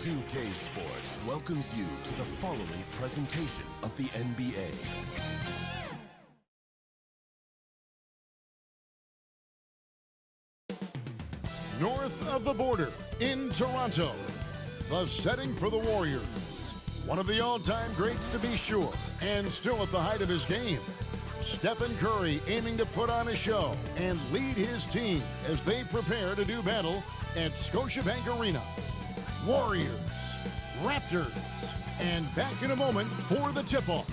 2K Sports welcomes you to the following presentation of the NBA. North of the border, in Toronto, the setting for the Warriors. One of the all-time greats to be sure, and still at the height of his game. Stephen Curry aiming to put on a show and lead his team as they prepare to do battle at Scotiabank Arena. Warriors, Raptors, and back in a moment for the tip-off.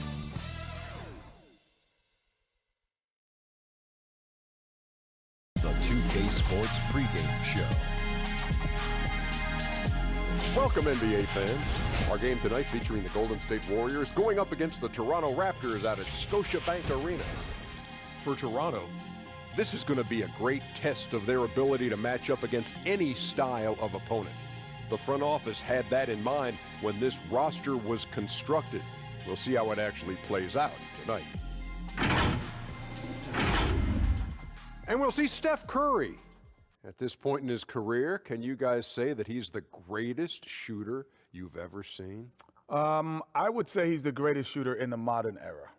The 2K Sports pregame show. Welcome, NBA fans. Our game tonight featuring the Golden State Warriors going up against the Toronto Raptors out at Scotiabank Arena. For Toronto, this is going to be a great test of their ability to match up against any style of opponent. The front office had that in mind when this roster was constructed. We'll see how it actually plays out tonight. And we'll see Steph Curry. At this point in his career, can you guys say that he's the greatest shooter you've ever seen? I would say he's the greatest shooter in the modern era.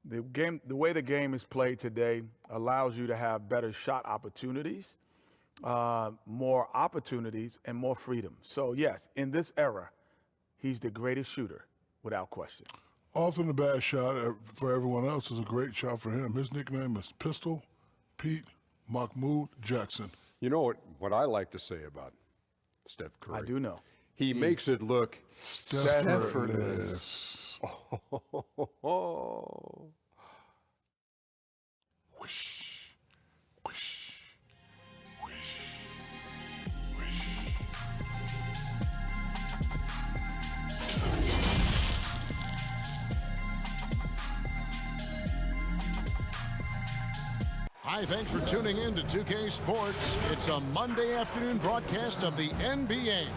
The way the game is played today allows you to have better shot opportunities, more opportunities, and more freedom. So yes, in this era, he's the greatest shooter without question. Often a bad shot for everyone else is a great shot for him. His nickname is Pistol Pete Mahmoud Jackson. You know what I like to say about Steph Curry? I do know. He makes it look effortless. Oh. Whoosh, whoosh, whoosh, whoosh. Hi, thanks for tuning in to 2K Sports. It's a Monday afternoon broadcast of the NBA.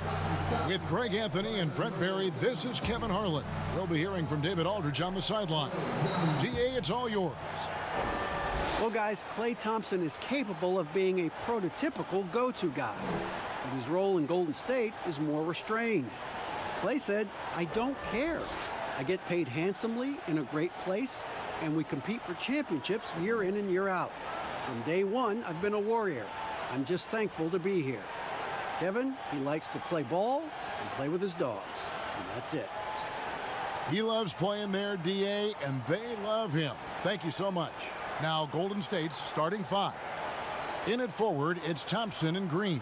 With Greg Anthony and Brent Barry, this is Kevin Harlan. We'll be hearing from David Aldridge on the sideline. DA, it's all yours. Well, guys, Klay Thompson is capable of being a prototypical go-to guy, but his role in Golden State is more restrained. Klay said, "I don't care. I get paid handsomely in a great place, and we compete for championships year in and year out. From day one, I've been a Warrior. I'm just thankful to be here." Kevin, he likes to play ball and play with his dogs, and that's it. He loves playing there, DA, and they love him. Thank you so much. Now, Golden State's starting five. In at forward, it's Thompson and Green.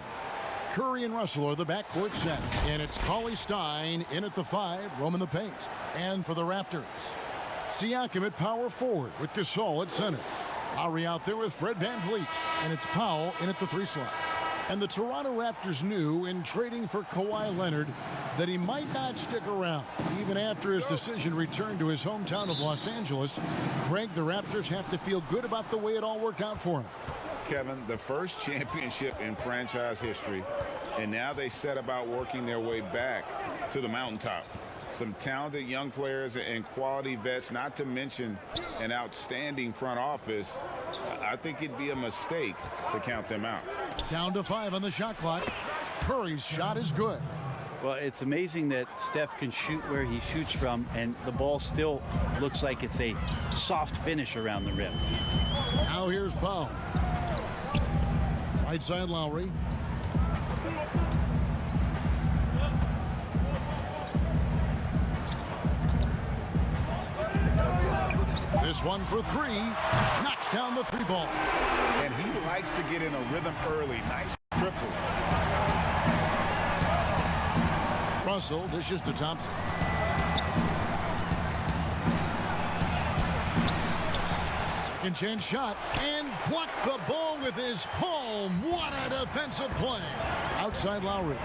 Curry and Russell are the backcourt set, and it's Cauley-Stein in at the five, roaming the paint. And for the Raptors, Siakam at power forward with Gasol at center. Lowry out there with Fred VanVleet, and it's Powell in at the three slot. And the Toronto Raptors knew in trading for Kawhi Leonard that he might not stick around. Even after his decision returned to his hometown of Los Angeles, Greg, the Raptors have to feel good about the way it all worked out for him. Kevin, the first championship in franchise history, and now they set about working their way back to the mountaintop. Some talented young players and quality vets, not to mention an outstanding front office. I think it'd be a mistake to count them out. Down to 5 on the shot clock. Curry's shot is good. Well, it's amazing that Steph can shoot where he shoots from, and the ball still looks like it's a soft finish around the rim. Now here's Powell. Right side Lowry. This one for three. Knocks down the three ball. And he likes to get in a rhythm early. Nice triple. Russell dishes to Thompson. Second chance shot and blocked the ball with his palm. What a defensive play. Outside Lowry.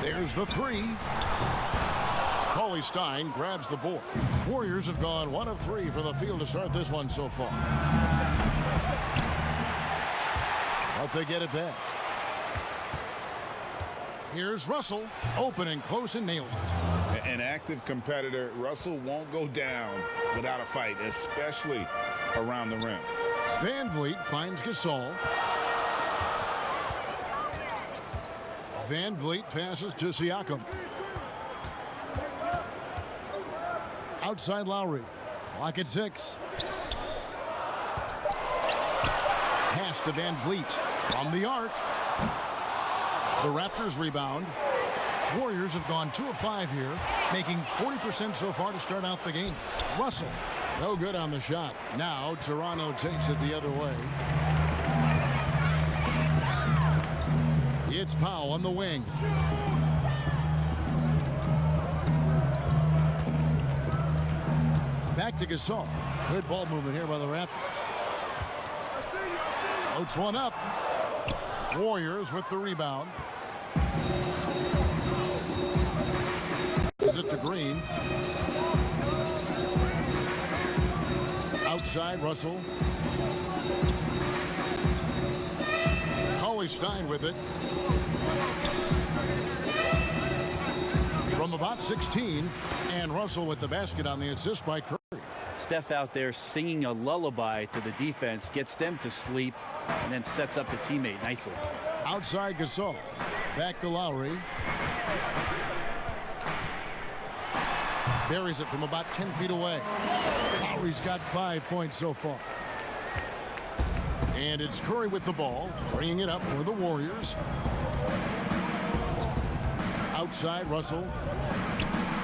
There's the three. Cauley-Stein grabs the board. Warriors have gone 1 of 3 from the field to start this one so far. But they get it back. Here's Russell, open and close, and nails it. An active competitor, Russell won't go down without a fight, especially around the rim. Van Vliet finds Gasol. Van Vliet passes to Siakam. Outside Lowry. Clock at 6. Pass to Van Vliet from the arc. The Raptors rebound. Warriors have gone 2 of 5 here, making 40% so far to start out the game. Russell, no good on the shot. Now Toronto takes it the other way. It's Powell on the wing. Back to Gasol. Good ball movement here by the Raptors. Floats one up. Warriors with the rebound. Is it to Green? Outside, Russell. Stein with it. From about 16, and Russell with the basket on the assist by Curry. Steph out there singing a lullaby to the defense, gets them to sleep, and then sets up the teammate nicely. Outside Gasol. Back to Lowry. Buries it from about 10 feet away. Lowry's got 5 points so far. And it's Curry with the ball, bringing it up for the Warriors. Outside, Russell.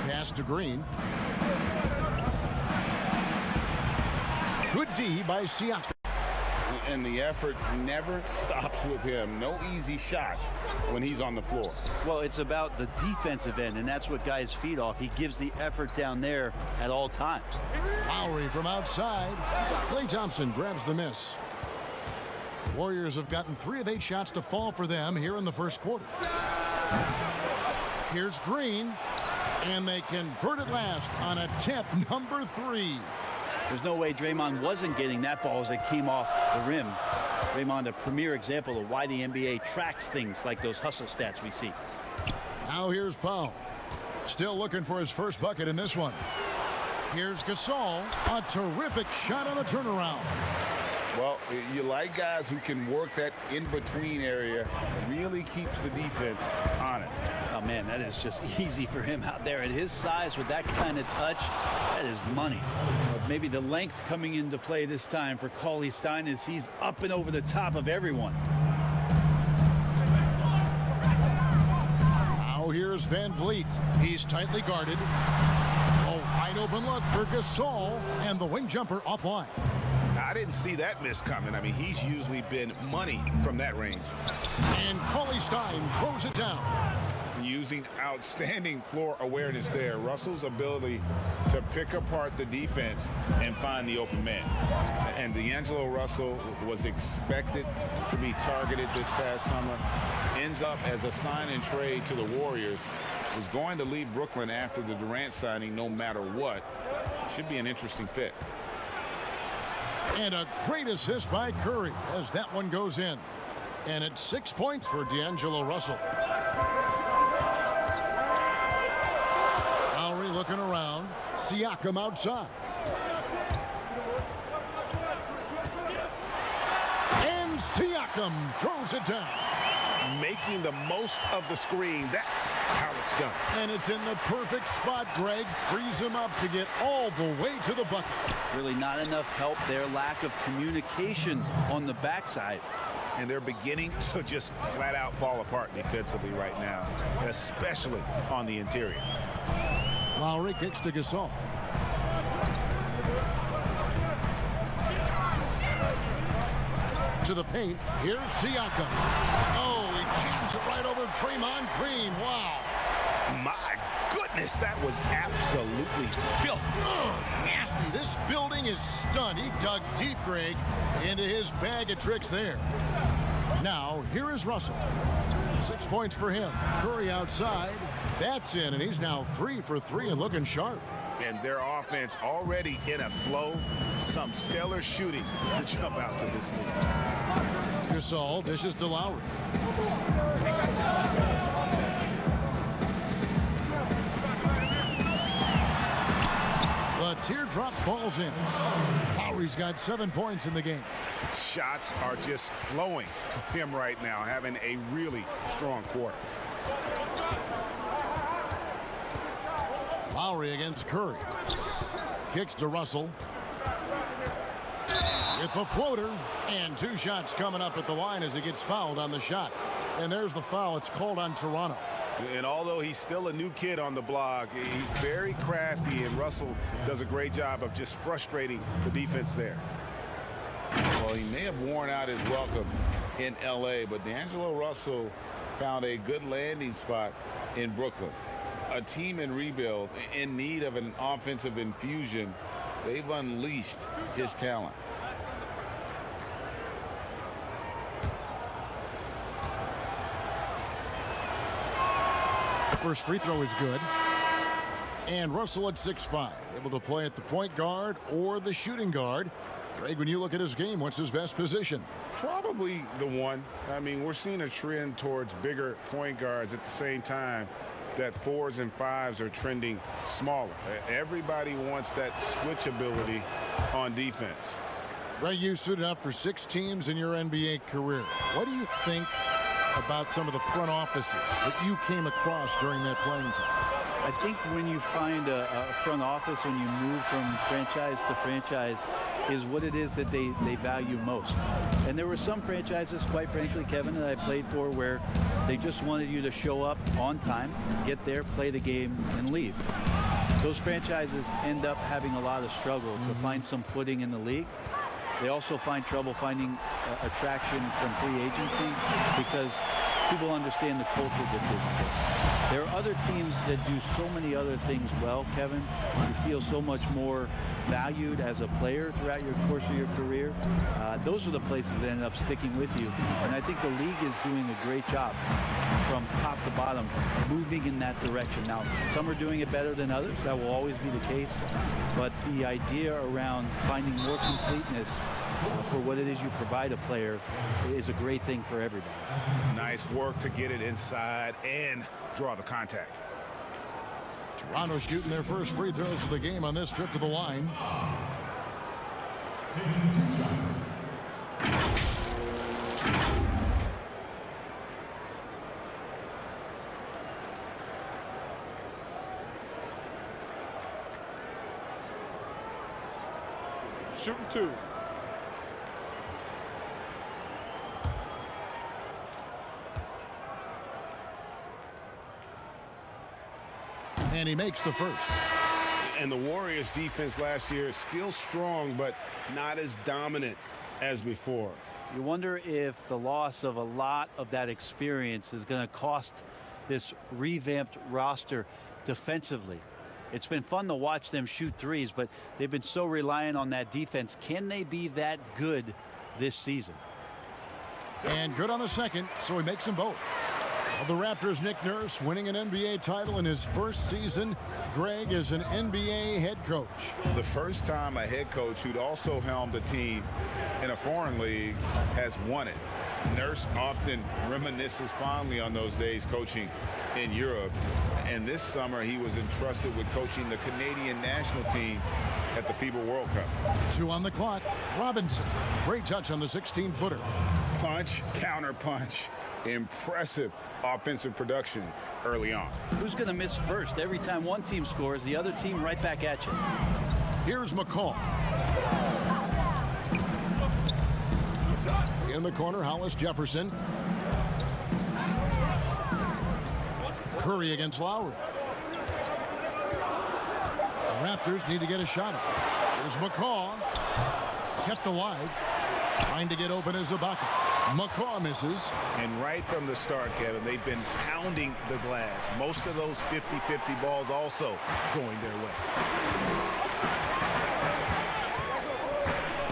Pass to Green. Good D by Siakam. And the effort never stops with him. No easy shots when he's on the floor. Well, it's about the defensive end, and that's what guys feed off. He gives the effort down there at all times. Lowry from outside. Klay Thompson grabs the miss. Warriors have gotten 3 of 8 shots to fall for them here in the first quarter. Here's Green, and they convert it last on attempt number 3. There's no way Draymond wasn't getting that ball as it came off the rim. Draymond, a premier example of why the NBA tracks things like those hustle stats we see. Now here's Powell. Still looking for his first bucket in this one. Here's Gasol, a terrific shot on the turnaround. Well, you like guys who can work that in-between area, really keeps the defense honest. Oh, man, that is just easy for him out there. At his size, with that kind of touch, that is money. Maybe the length coming into play this time for Cauley Stein is he's up and over the top of everyone. Now here's Van Vliet. He's tightly guarded. A wide open look for Gasol, and the wing jumper offline. I didn't see that miss coming. I mean, he's usually been money from that range. And Cauley Stein throws it down. Using outstanding floor awareness there. Russell's ability to pick apart the defense and find the open man. And D'Angelo Russell was expected to be targeted this past summer. Ends up as a sign and trade to the Warriors. Was going to leave Brooklyn after the Durant signing no matter what. Should be an interesting fit. And a great assist by Curry as that one goes in. And it's 6 points for D'Angelo Russell. Lowry looking around. Siakam outside. And Siakam throws it down. Making the most of the screen. That's how it's done. And it's in the perfect spot. Greg frees him up to get all the way to the bucket. Really not enough help there. Lack of communication on the backside. And they're beginning to just flat out fall apart defensively right now, especially on the interior. Lowry kicks to Gasol. To the paint. Here's Siakam. Oh, he jams it right over Draymond Green. Wow. My goodness, that was absolutely filthy. Oh, nasty. This building is stunned. He dug deep, Greg, into his bag of tricks there. Now, here is Russell. 6 points for him. Curry outside. That's in, and he's now 3 for 3 and looking sharp. And their offense already in a flow. Some stellar shooting to jump out to this lead. Gasol dishes to Lowry. The teardrop falls in. Lowry's got 7 points in the game. Shots are just flowing for him right now, having a really strong quarter. Lowry against Curry. Kicks to Russell. With the floater, and 2 shots coming up at the line as he gets fouled on the shot. And there's the foul. It's called on Toronto. And although he's still a new kid on the block, he's very crafty, and Russell does a great job of just frustrating the defense there. Well, he may have worn out his welcome in L.A., but D'Angelo Russell found a good landing spot in Brooklyn. A team in rebuild, in need of an offensive infusion, they've unleashed his talent. First free throw is good. And Russell at 6'5", able to play at the point guard or the shooting guard. Greg, when you look at his game, what's his best position? Probably the one. I mean, we're seeing a trend towards bigger point guards at the same time that 4s and 5s are trending smaller. Everybody wants that switch ability on defense. Greg, you suited up for 6 teams in your NBA career. What do you think about some of the front offices that you came across during that playing time? I think when you find a front office, when you move from franchise to franchise, is what it is that they value most. And there were some franchises, quite frankly, Kevin, that I played for where they just wanted you to show up on time, get there, play the game, and leave. Those franchises end up having a lot of struggle to find some footing in the league. They also find trouble finding attraction from free agency because people understand the culture this isn't. There are other teams that do so many other things well, Kevin. You feel so much more valued as a player throughout your course of your career. Those are the places that end up sticking with you. And I think the league is doing a great job from top to bottom, moving in that direction. Now, some are doing it better than others. That will always be the case. But the idea around finding more completeness for what it is you provide a player is a great thing for everybody. Nice work to get it inside and draw the contact. Toronto shooting their first free throws of the game on this trip to the line. Shooting 2. And he makes the first. And the Warriors defense last year is still strong, but not as dominant as before. You wonder if the loss of a lot of that experience is going to cost this revamped roster defensively. It's been fun to watch them shoot threes, but they've been so reliant on that defense. Can they be that good this season? And good on the second, so he makes them both. Well, the Raptors' Nick Nurse winning an NBA title in his first season. Greg is an NBA head coach. The first time a head coach who'd also helmed a team in a foreign league has won it. Nurse often reminisces fondly on those days coaching in Europe. And this summer, he was entrusted with coaching the Canadian national team at the FIBA World Cup. 2 on the clock. Robinson. Great touch on the 16-footer. Punch, counter punch. Impressive offensive production early on. Who's going to miss first? Every time one team scores, the other team right back at you. Here's McCall. In the corner, Hollis Jefferson. Curry against Lowry. The Raptors need to get a shot up. Here's McCaw. Kept alive. Trying to get open as Ibaka. McCaw misses. And right from the start, Kevin, they've been pounding the glass. Most of those 50-50 balls also going their way.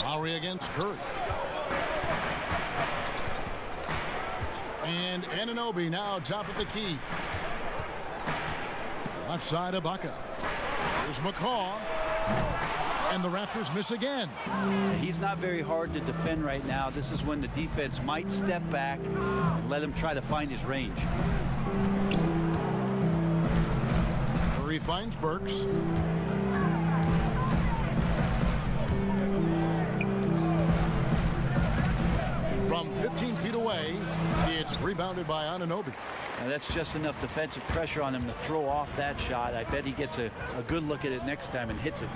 Lowry against Curry. And Anunoby now top of the key. Left side, Ibaka. Here's McCaw. And the Raptors miss again. He's not very hard to defend right now. This is when the defense might step back and let him try to find his range. Curry finds Burks. Rebounded by Anunoby. Now that's just enough defensive pressure on him to throw off that shot. I bet he gets a good look at it next time and hits it.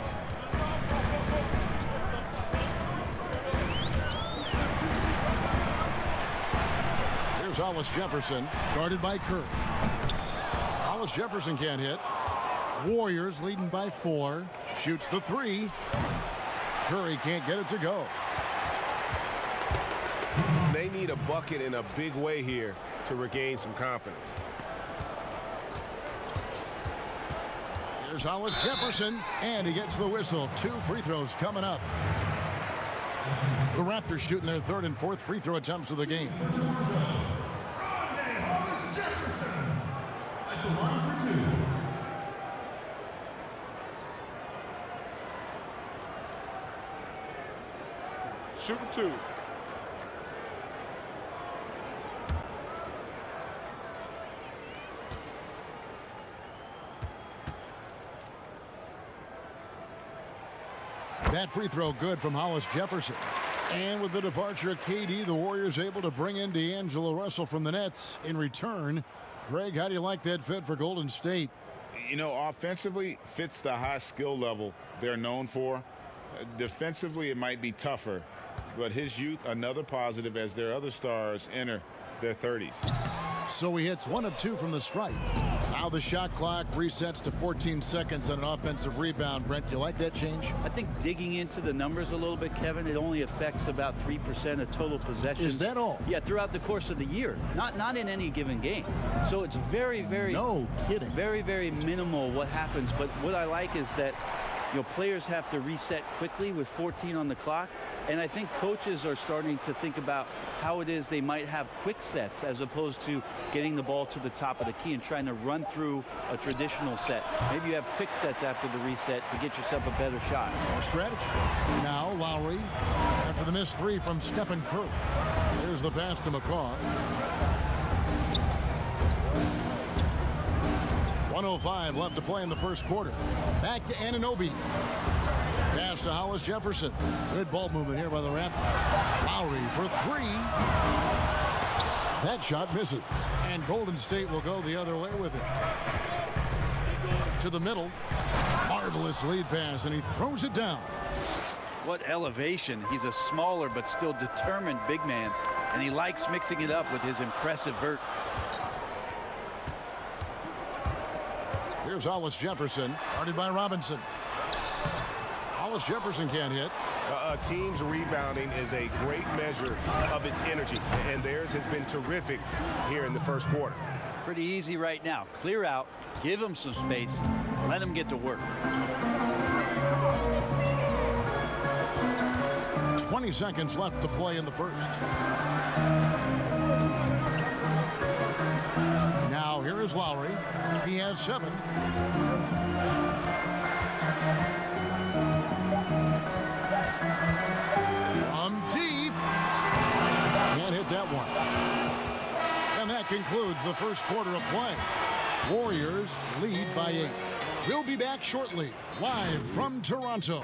Here's Hollis Jefferson, guarded by Kerr. Hollis Jefferson can't hit. Warriors leading by 4. Shoots the 3. Curry can't get it to go. They need a bucket in a big way here to regain some confidence. Here's Hollis Jefferson, and he gets the whistle. 2 free throws coming up. The Raptors shooting their 3rd and 4th free throw attempts of the game. Hollis Jefferson at the line for 2. Shooting 2. That free throw good from Hollis Jefferson. And with the departure of KD, the Warriors able to bring in D'Angelo Russell from the Nets. In return, Greg, how do you like that fit for Golden State? You know, offensively, fits the high skill level they're known for. Defensively, it might be tougher, but his youth, another positive as their other stars enter their 30s. So he hits 1 of 2 from the stripe. Now the shot clock resets to 14 seconds on an offensive rebound. Brent, you like that change? I think digging into the numbers a little bit, Kevin, it only affects about 3% of total possessions. Is that all? Yeah, throughout the course of the year, not in any given game. So it's very, very, no kidding, very, very minimal what happens. But what I like is that, you know, players have to reset quickly with 14 on the clock. And I think coaches are starting to think about how it is they might have quick sets as opposed to getting the ball to the top of the key and trying to run through a traditional set. Maybe you have quick sets after the reset to get yourself a better shot. More strategy. Now Lowry after the missed 3 from Stephen Curry. There's the pass to McCaw. 1:05 left to play in the first quarter. Back to Anunoby. Pass to Hollis Jefferson. Good ball movement here by the Raptors. Lowry for 3. That shot misses. And Golden State will go the other way with it. To the middle. Marvelous lead pass, and he throws it down. What elevation. He's a smaller but still determined big man, and he likes mixing it up with his impressive vert. Here's Hollis Jefferson, guarded by Robinson. Hollis Jefferson can't hit. A team's rebounding is a great measure of its energy, and theirs has been terrific here in the first quarter. Pretty easy right now. Clear out, give him some space, let him get to work. 20 seconds left to play in the first. Now here is Lowry. He has 7. From deep. Can't hit that one. And that concludes the first quarter of play. Warriors lead by 8. We'll be back shortly, live from Toronto.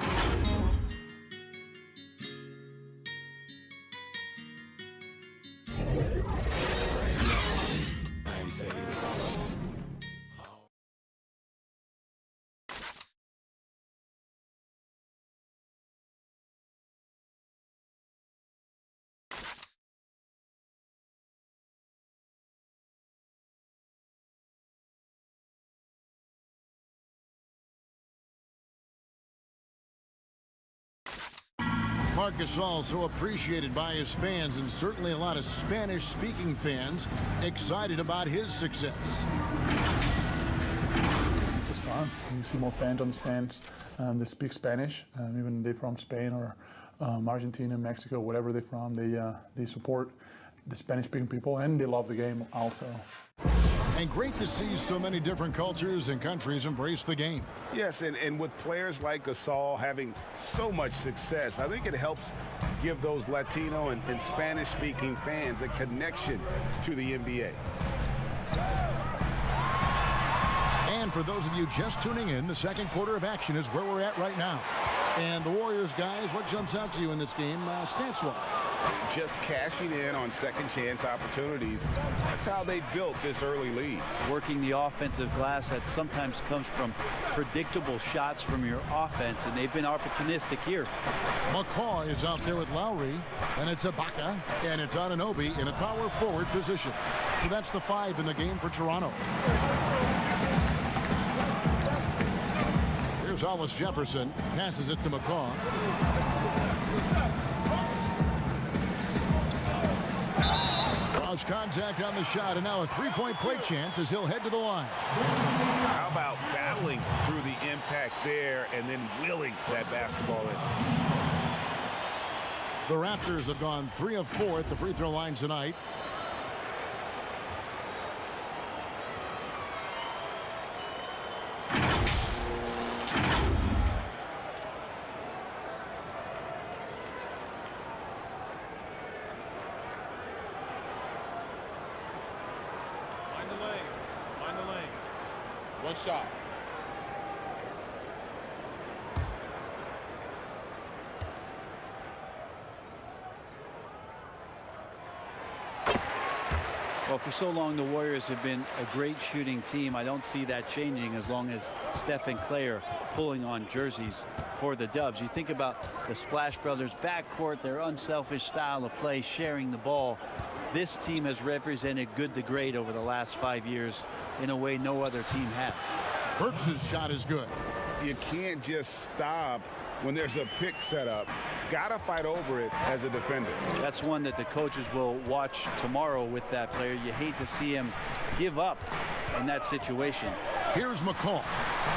Marc Gasol, so appreciated by his fans, and certainly a lot of Spanish-speaking fans excited about his success. It's fun. You see more fans on the stands that speak Spanish, even they're from Spain or Argentina, Mexico, whatever they're from. They support the Spanish-speaking people, and they love the game also. And great to see so many different cultures and countries embrace the game. Yes, and with players like Gasol having so much success, I think it helps give those Latino and Spanish-speaking fans a connection to the NBA. And for those of you just tuning in, the second quarter of action is where we're at right now. And the Warriors, guys, what jumps out to you in this game stance-wise? Just cashing in on second chance opportunities. That's how they built this early lead. Working the offensive glass that sometimes comes from predictable shots from your offense, and they've been opportunistic here. McCaw is out there with Lowry, and it's Ibaka, and it's Anunoby in a power forward position. So that's the 5 in the game for Toronto. Here's Hollis Jefferson, passes it to McCaw. Draws contact on the shot, and now a three-point play chance as he'll head to the line. How about battling through the impact there and then wheeling that basketball in? The Raptors have gone 3 of 4 at the free throw line tonight. One shot. Well, for so long, the Warriors have been a great shooting team. I don't see that changing as long as Steph and Clay are pulling on jerseys for the Dubs. You think about the Splash Brothers backcourt, their unselfish style of play, sharing the ball. This team has represented good to great over the last 5 years in a way no other team has. Burks' shot is good. You can't just stop when there's a pick set up. Gotta fight over it as a defender. That's one that the coaches will watch tomorrow with that player. You hate to see him give up in that situation. Here's McCall.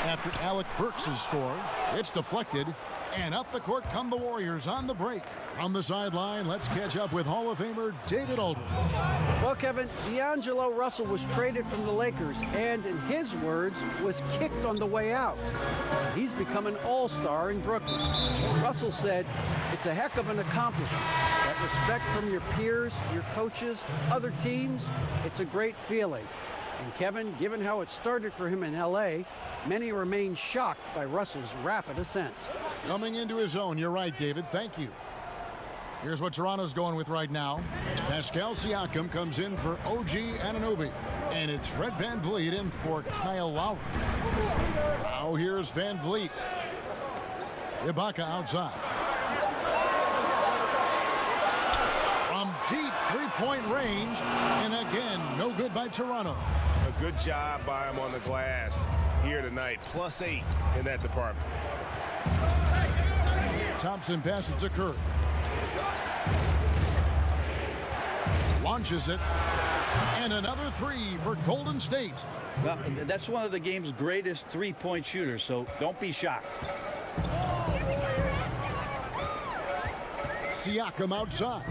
After Alec Burks' score, it's deflected, and up the court come the Warriors on the break. From the sideline, let's catch up with Hall of Famer David Aldridge. Well, Kevin, D'Angelo Russell was traded from the Lakers and, in his words, was kicked on the way out. He's become an all-star in Brooklyn. Russell said, "It's a heck of an accomplishment. That respect from your peers, your coaches, other teams, it's a great feeling." And Kevin, given how it started for him in L.A., many remain shocked by Russell's rapid ascent. Coming into his own, you're right, David. Thank you. Here's what Toronto's going with right now. Pascal Siakam comes in for OG Anunoby. And it's Fred VanVleet in for Kyle Lowry. Now here's VanVleet. Ibaka outside. From deep three-point range. And again, no good by Toronto. A good job by him on the glass here tonight. +8 in that department. Thompson passes to Curry. Launches it. And another 3 for Golden State. Well, that's one of the game's greatest three-point shooters, so don't be shocked. Siakam outside.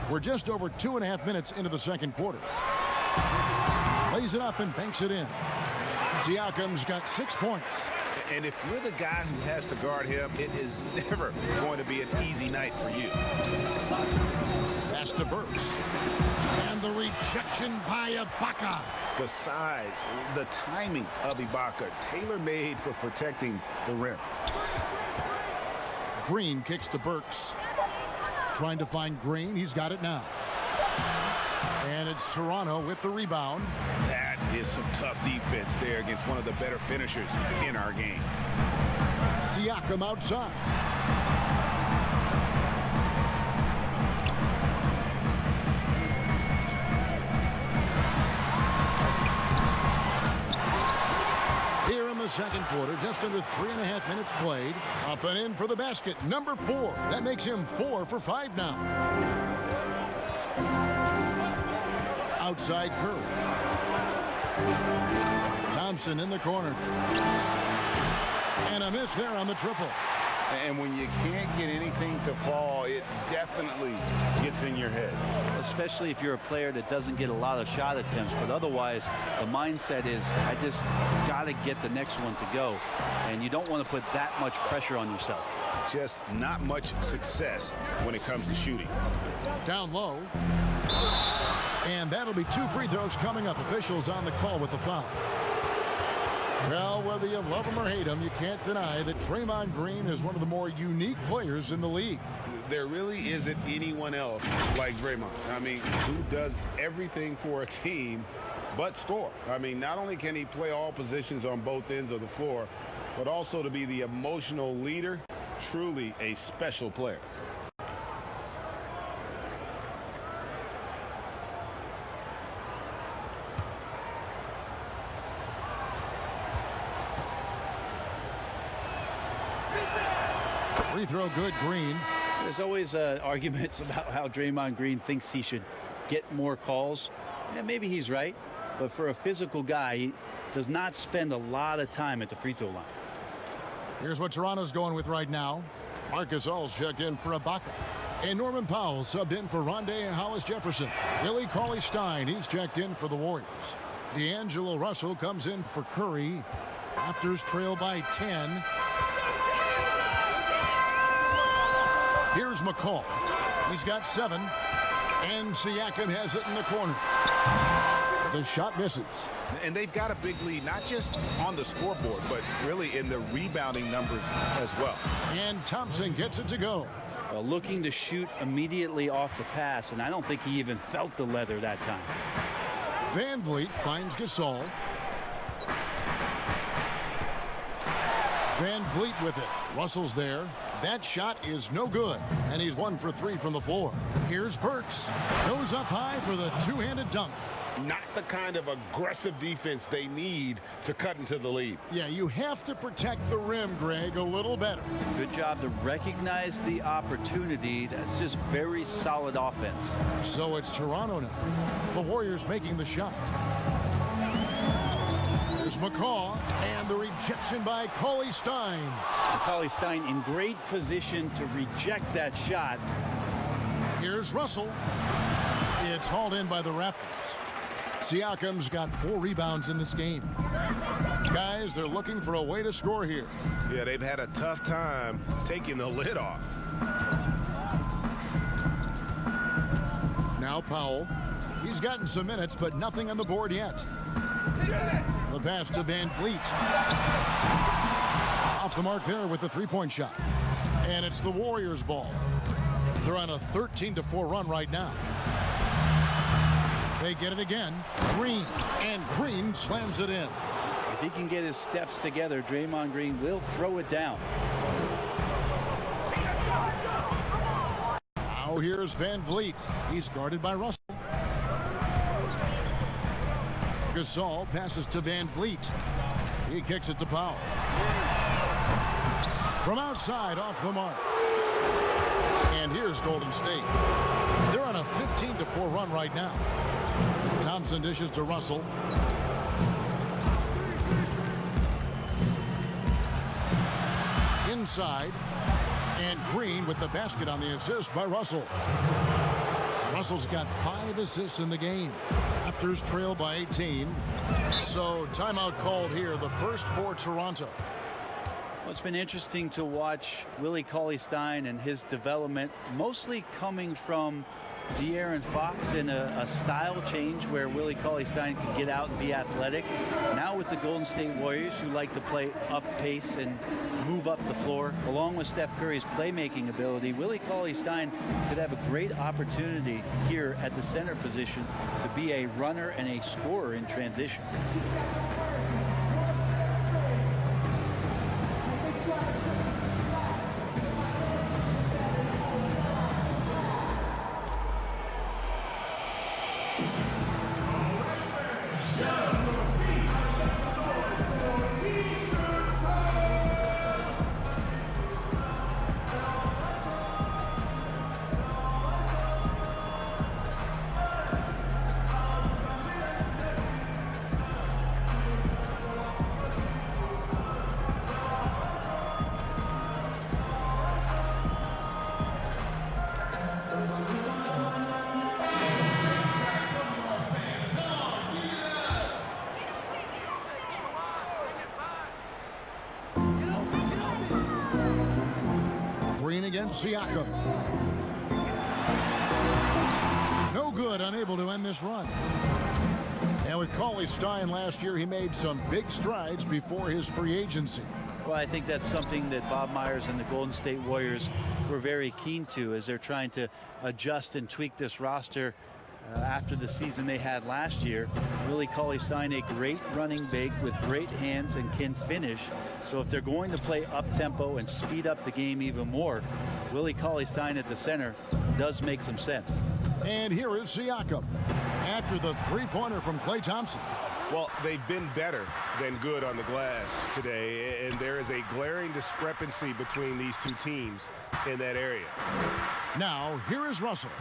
We're just over 2.5 minutes into the second quarter. Lays it up and banks it in. Siakam's got 6 points. And if you're the guy who has to guard him, it is never going to be an easy night for you. Pass to Burks. And the rejection by Ibaka. The size, the timing of Ibaka, tailor-made for protecting the rim. Green kicks to Burks. Trying to find Green. He's got it now. And it's Toronto with the rebound. That is some tough defense there against one of the better finishers in our game. Siakam outside. Here in the second quarter, just under 3.5 minutes played. Up and in for the basket, number 4. That makes him 4 for 5 now. Outside Curry. Thompson in the corner. And a miss there on the triple. And when you can't get anything to fall, it definitely gets in your head. Especially if you're a player that doesn't get a lot of shot attempts, but otherwise the mindset is, I just got to get the next one to go. And you don't want to put that much pressure on yourself. Just not much success when it comes to shooting. Down low. And that'll be 2 free throws coming up. Officials on the call with the foul. Well, whether you love him or hate him, you can't deny that Draymond Green is one of the more unique players in the league. There really isn't anyone else like Draymond. I mean, who does everything for a team but score. I mean, not only can he play all positions on both ends of the floor, but also to be the emotional leader. Truly a special player. Free throw good, Green. There's always arguments about how Draymond Green thinks he should get more calls. And maybe he's right, but for a physical guy, he does not spend a lot of time at the free throw line. Here's what Toronto's going with right now. Marcus All's checked in for Ibaka. And Norman Powell subbed in for Rondé Hollis-Jefferson. Willie Cauley-Stein, he's checked in for the Warriors. D'Angelo Russell comes in for Curry. Raptors trail by 10. Here's McCall. He's got 7. And Siakam has it in the corner. The shot misses. And they've got a big lead, not just on the scoreboard, but really in the rebounding numbers as well. And Thompson gets it to go. Looking to shoot immediately off the pass, and I don't think he even felt the leather that time. Van Vliet finds Gasol. Van Vliet with it. Russell's there. That shot is no good, and he's 1 for 3 from the floor. Here's Burks. Goes up high for the two-handed dunk. Not the kind of aggressive defense they need to cut into the lead. Yeah, you have to protect the rim, Greg, a little better. Good job to recognize the opportunity. That's just very solid offense. So it's Toronto now. The Warriors making the shot. Here's McCaw, and the rejection by Cauley-Stein. Cauley-Stein in great position to reject that shot. Here's Russell. It's hauled in by the Raptors. Siakam's got 4 rebounds in this game. Guys, they're looking for a way to score here. Yeah, they've had a tough time taking the lid off. Now Powell. He's gotten some minutes, but nothing on the board yet. The pass to Van Vliet. Off the mark there with the three-point shot. And it's the Warriors' ball. They're on a 13-4 run right now. They get it again. Green. And Green slams it in. If he can get his steps together, Draymond Green will throw it down. Now here's Van Vliet. He's guarded by Russell. Gasol passes to Van Vliet. He kicks it to Powell. From outside, off the mark. And here's Golden State. They're on a 15-4 run right now. Thompson dishes to Russell. Inside. And Green with the basket on the assist by Russell. Russell's got 5 assists in the game. Raptors trail by 18. So timeout called here, the first for Toronto. Well, it's been interesting to watch Willie Cauley-Stein and his development, mostly coming from De'Aaron Fox in a style change where Willie Cauley-Stein could get out and be athletic. Now with the Golden State Warriors, who like to play up pace and move up the floor, along with Steph Curry's playmaking ability, Willie Cauley-Stein could have a great opportunity here at the center position to be a runner and a scorer in transition. Green against Siakam. No good, unable to end this run. And with Cauley Stein last year, he made some big strides before his free agency. Well, I think that's something that Bob Myers and the Golden State Warriors were very keen to as they're trying to adjust and tweak this roster after the season they had last year. Willie Cauley-Stein, a great running big with great hands and can finish. So if they're going to play up-tempo and speed up the game even more, Willie Cauley-Stein at the center does make some sense. And here is Siakam after the three-pointer from Klay Thompson. Well, they've been better than good on the glass today, and there is a glaring discrepancy between these two teams in that area. Now, here is Russell.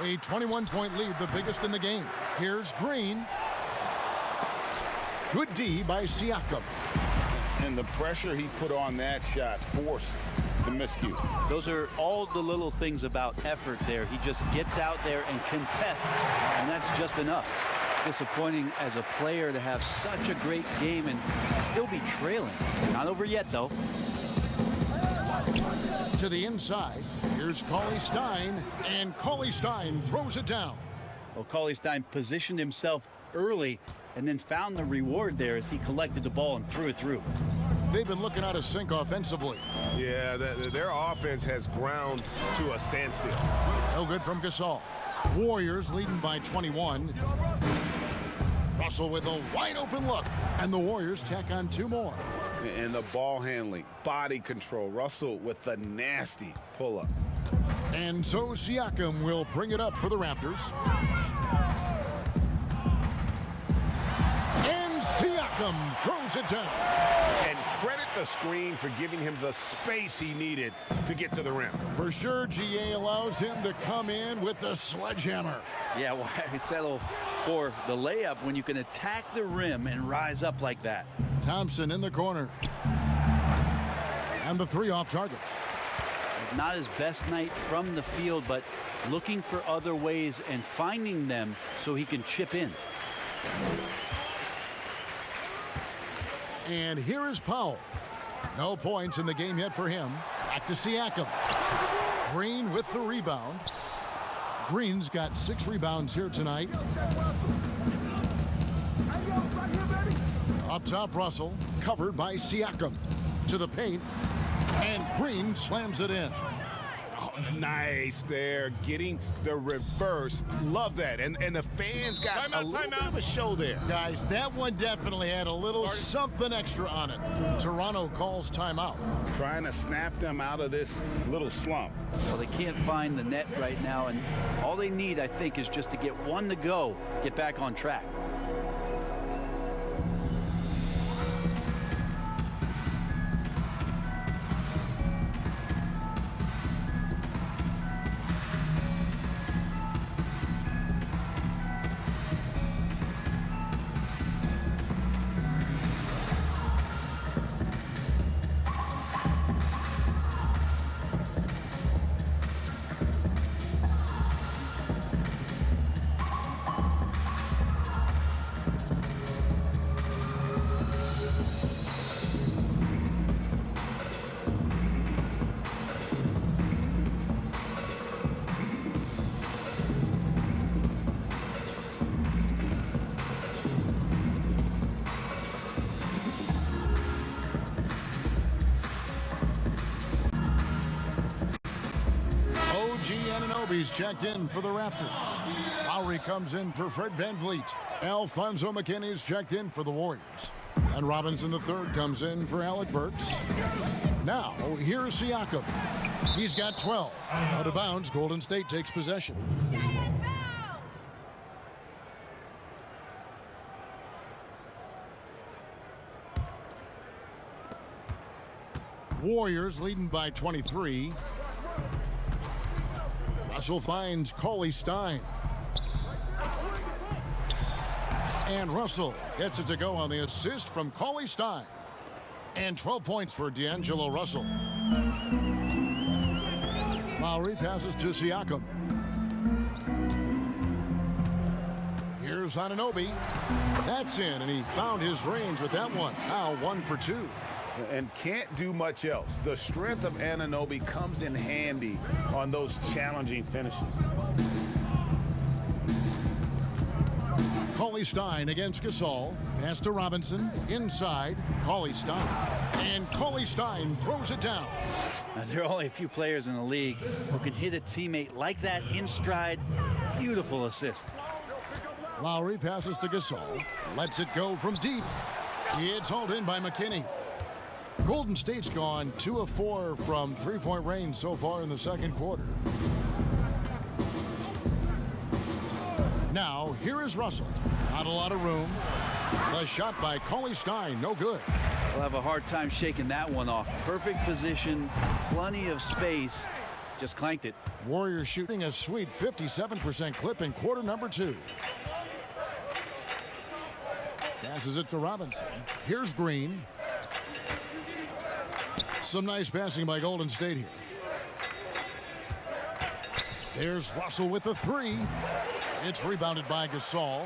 A 21-point lead, the biggest in the game. Here's Green. Good D by Siakam. And the pressure he put on that shot forced the miscue. Those are all the little things about effort there. He just gets out there and contests, and that's just enough. Disappointing as a player to have such a great game and still be trailing. Not over yet, though. To the inside, here's Cauley-Stein, and Cauley-Stein throws it down. Well, Cauley-Stein positioned himself early and then found the reward there as he collected the ball and threw it through. They've been looking out of sync offensively. Yeah, their offense has ground to a standstill. No good from Gasol. Warriors leading by 21. Russell with a wide open look, and the Warriors tack on two more. And the ball handling, body control. Russell with the nasty pull-up. And so Siakam will bring it up for the Raptors. And Siakam throws it down. And credit the screen for giving him the space he needed to get to the rim. For sure, GA allows him to come in with the sledgehammer. Yeah, why settle for the layup when you can attack the rim and rise up like that? Thompson in the corner. And the three off target. Not his best night from the field, but looking for other ways and finding them so he can chip in. And here is Powell. No points in the game yet for him. Back to Siakam. Green with the rebound. Green's got 6 rebounds here tonight. Up top, Russell, covered by Siakam. To the paint, and Green slams it in. Oh, nice there, getting the reverse. Love that. And the fans got a little bit of a show there. Guys, that one definitely had a little something extra on it. Toronto calls timeout. Trying to snap them out of this little slump. Well, they can't find the net right now, and all they need, I think, is just to get one to go, get back on track. He's checked in for the Raptors. Lowry comes in for Fred VanVleet. Alfonso McKinney's checked in for the Warriors. And Robinson III comes in for Alec Burks. Now, here's Siakam. He's got 12. Out of bounds, Golden State takes possession. Warriors leading by 23. Russell finds Cauley-Stein. And Russell gets it to go on the assist from Cauley-Stein. And 12 points for D'Angelo Russell. Lowry passes to Siakam. Here's Anunoby. That's in, and he found his range with that one. Now 1 for 2. And can't do much else. The strength of Anunoby comes in handy on those challenging finishes. Cauley Stein against Gasol. Pass to Robinson. Inside. Cauley Stein. And Cauley Stein throws it down. Now, there are only a few players in the league who can hit a teammate like that in stride. Beautiful assist. Lowry passes to Gasol. Lets it go from deep. It's hauled in by McKinney. Golden State's gone 2 of 4 from three-point range so far in the second quarter. Now, here is Russell. Not a lot of room. The shot by Cauley Stein, no good. We'll have a hard time shaking that one off. Perfect position, plenty of space. Just clanked it. Warriors shooting a sweet 57% clip in quarter number 2. Passes it to Robinson. Here's Green. Some nice passing by Golden State here. There's Russell with the 3. It's rebounded by Gasol.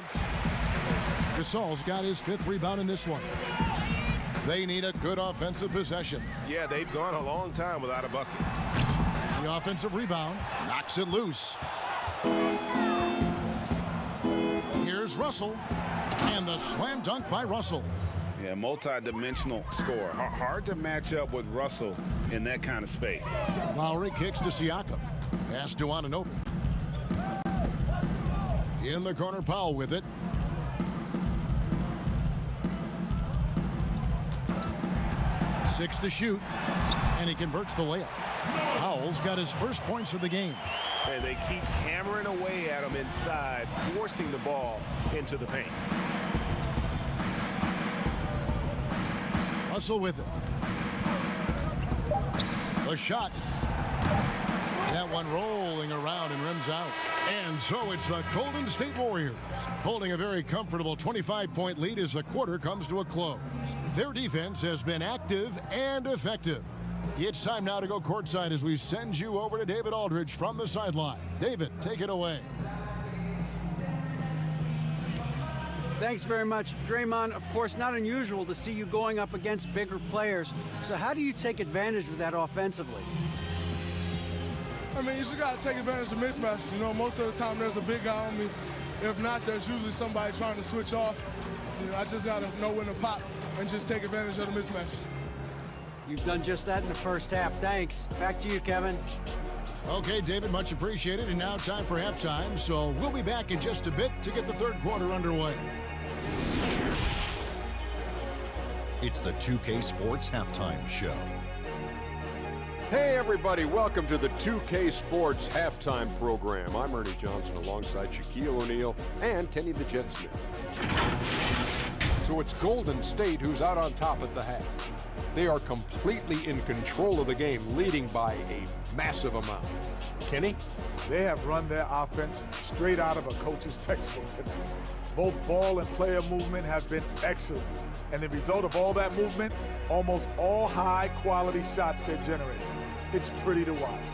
Gasol's got his 5th rebound in this one. They need a good offensive possession. Yeah, they've gone a long time without a bucket. The offensive rebound knocks it loose. Here's Russell. And the slam dunk by Russell. Yeah, multi-dimensional scorer. Hard to match up with Russell in that kind of space. Lowry kicks to Siakam. Pass to Anunoby. In the corner, Powell with it. Six to shoot, and he converts the layup. Powell's got his first points of the game. And they keep hammering away at him inside, forcing the ball into the paint. Russell with it. The shot. That one rolling around and rims out. And so it's the Golden State Warriors holding a very comfortable 25-point lead as the quarter comes to a close. Their defense has been active and effective. It's time now to go courtside as we send you over to David Aldridge from the sideline. David, take it away. Thanks very much. Draymond, of course, not unusual to see you going up against bigger players. So how do you take advantage of that offensively? I mean, you just got to take advantage of mismatches. You know, most of the time there's a big guy on me. If not, there's usually somebody trying to switch off. You know, I just got to know when to pop and just take advantage of the mismatches. You've done just that in the first half. Thanks. Back to you, Kevin. Okay, David, much appreciated. And now time for halftime. So we'll be back in just a bit to get the third quarter underway. It's the 2K Sports Halftime Show. Hey everybody, welcome to the 2K Sports Halftime Program. I'm Ernie Johnson alongside Shaquille O'Neal and Kenny the Jet Smith. So it's Golden State who's out on top at the half. They are completely in control of the game, leading by a massive amount. Kenny? They have run their offense straight out of a coach's textbook tonight. Both ball and player movement have been excellent. And the result of all that movement, almost all high-quality shots they're generating. It's pretty to watch.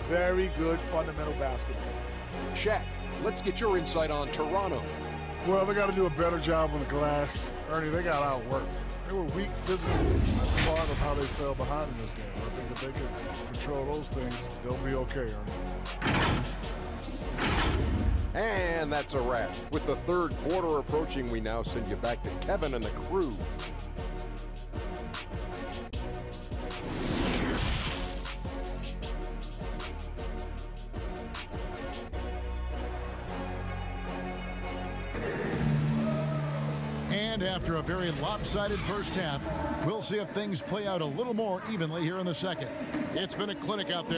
Very good fundamental basketball. Shaq, let's get your insight on Toronto. Well, they got to do a better job on the glass. Ernie, they got outworked. They were weak physically. That's part of how they fell behind in this game. I think if they can control those things, they'll be okay, Ernie. And that's a wrap. With the third quarter approaching, we now send you back to Kevin and the crew. And after a very lopsided first half, we'll see if things play out a little more evenly here in the second. It's been a clinic out there.